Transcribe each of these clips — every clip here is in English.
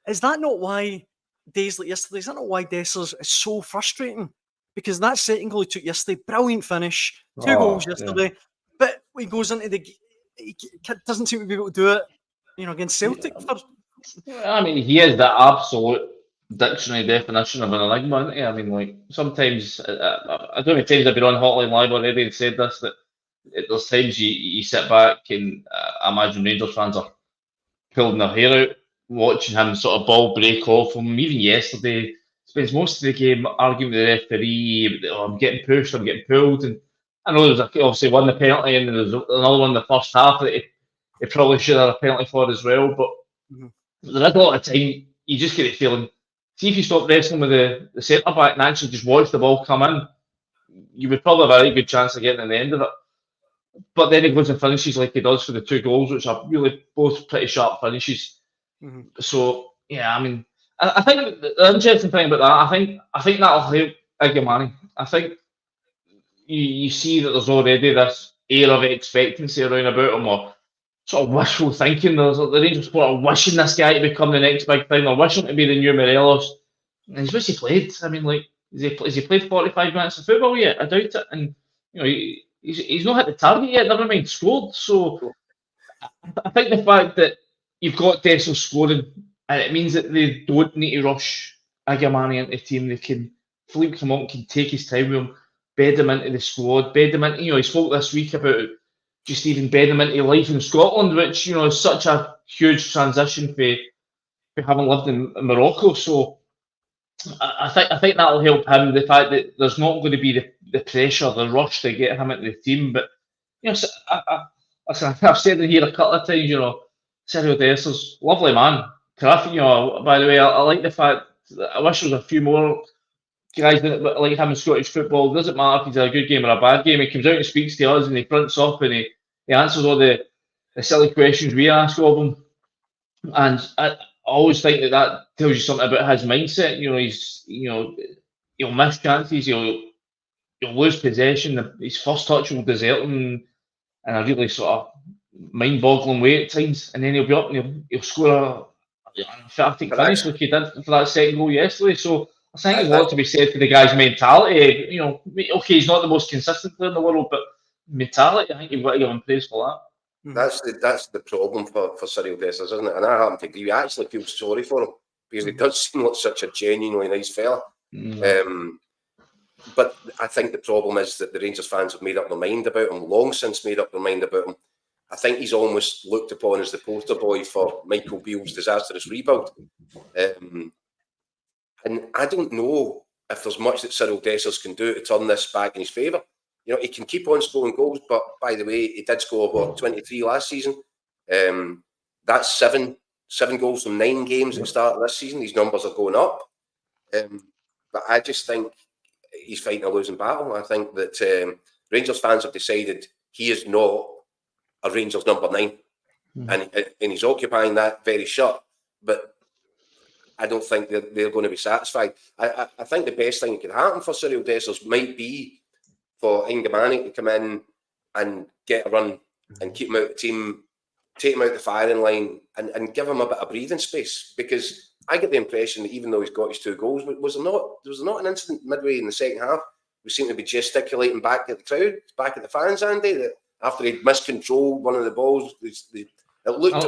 is that not why days like yesterday, is that not why Dessers is so frustrating? Because that second goal he took yesterday, brilliant finish, 2 goals yesterday, but when he goes into he doesn't seem to be able to do it, against Celtic. I mean, he is the absolute dictionary definition of an enigma, isn't he? I mean, like, sometimes, I don't know if times I've been on Hotline Live already and said this, that there's times you sit back and I imagine Rangers fans are pulling their hair out, watching him sort of ball break off him. Even yesterday, spends most of the game arguing with the referee, oh, I'm getting pushed, I'm getting pulled. And I know there's obviously one the penalty and there's another one in the first half that he probably should have a penalty for as well. But there is a lot of time you just get the feeling, see if you stop wrestling with the centre back and actually just watch the ball come in, you would probably have a very good chance of getting in the end of it. But then he goes and finishes like he does for the 2 goals, which are really both pretty sharp finishes. So yeah, I mean, I think the interesting thing about that, I think that'll help Iggy. I think you see that there's already this air of expectancy around about him, or sort of wishful thinking. There's the Rangers support are wishing this guy to become the next big thing. They're wishing to be the new Morelos. And he's what's he played? I mean, like, has he played 45 minutes of football yet? I doubt it. And he's not hit the target yet. Never mind scored. So I think the fact that you've got Dessers scoring, and it means that they don't need to rush Iggy into the team. They can, Philippe Clement can take his time with him, bed him into the squad, bed him into, he spoke this week about just even bed him into life in Scotland, which, is such a huge transition for having lived in Morocco. So I think that'll help him, the fact that there's not going to be the pressure, the rush to get him into the team. But, I've said it here a couple of times, Cyriel Dessers, lovely man. Terrific, by the way, I like the fact that I wish there was a few more guys like him in Scottish football. It doesn't matter if he's a good game or a bad game. He comes out and speaks to us and he fronts up and he answers all the silly questions we ask of him. And I always think that tells you something about his mindset. He'll miss chances, he'll lose possession. His first touch will desert him in a really sort of mind-boggling way at times, and then he'll be up and he'll score an emphatic finish like he did for that second goal yesterday. So I think there's a lot to be said for the guy's mentality. Okay, he's not the most consistent player in the world, but mentality, I think you've got to give him praise for that. That's the problem for Cyriel Dessers, isn't it? And I happen to agree. I actually feel sorry for him because he does seem like such a genuinely nice fella. But I think the problem is that the Rangers fans have made up their mind about him, long since made up their mind about him. I think he's almost looked upon as the poster boy for Michael Beale's disastrous rebuild. And I don't know if there's much that Cyriel Dessers can do to turn this back in his favour. He can keep on scoring goals, but by the way, he did score 23 last season. That's seven goals from 9 games at the start of this season. These numbers are going up. But I just think he's fighting a losing battle. I think that Rangers fans have decided he is not a Rangers number 9, and he's occupying that very shirt. But I don't think they're going to be satisfied. I think the best thing that could happen for Cyriel Dessers might be for Ingemani to come in and get a run and keep him out of the team, take him out the firing line and give him a bit of breathing space. Because I get the impression that even though he's got his 2 goals, was there not an incident midway in the second half? We seem to be gesticulating back at the crowd, back at the fans, Andy, that after he'd miscontrolled one of the balls, it looked...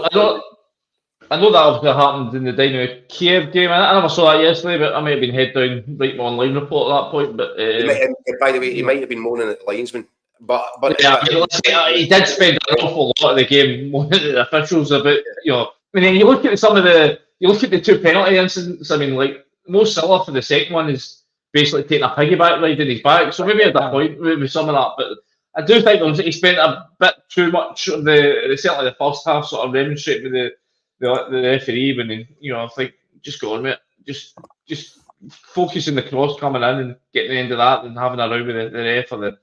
I know that obviously happened in the Dynamo Kiev game. I never saw that yesterday, but I might have been head down writing my online report at that point. But by the way, he might have been moaning at the linesman. But he did spend an awful lot of the game moaning at the officials about, I mean, you look at the 2 penalty incidents. I mean, like, Mo Salah for the second one is basically taking a piggyback ride in his back. So maybe at that point with some of that, but I do think he spent a bit too much of certainly the first half sort of remonstrating with the referee, when I think just go on with it, just focus on the cross coming in and getting the end of that, and having a row with the ref or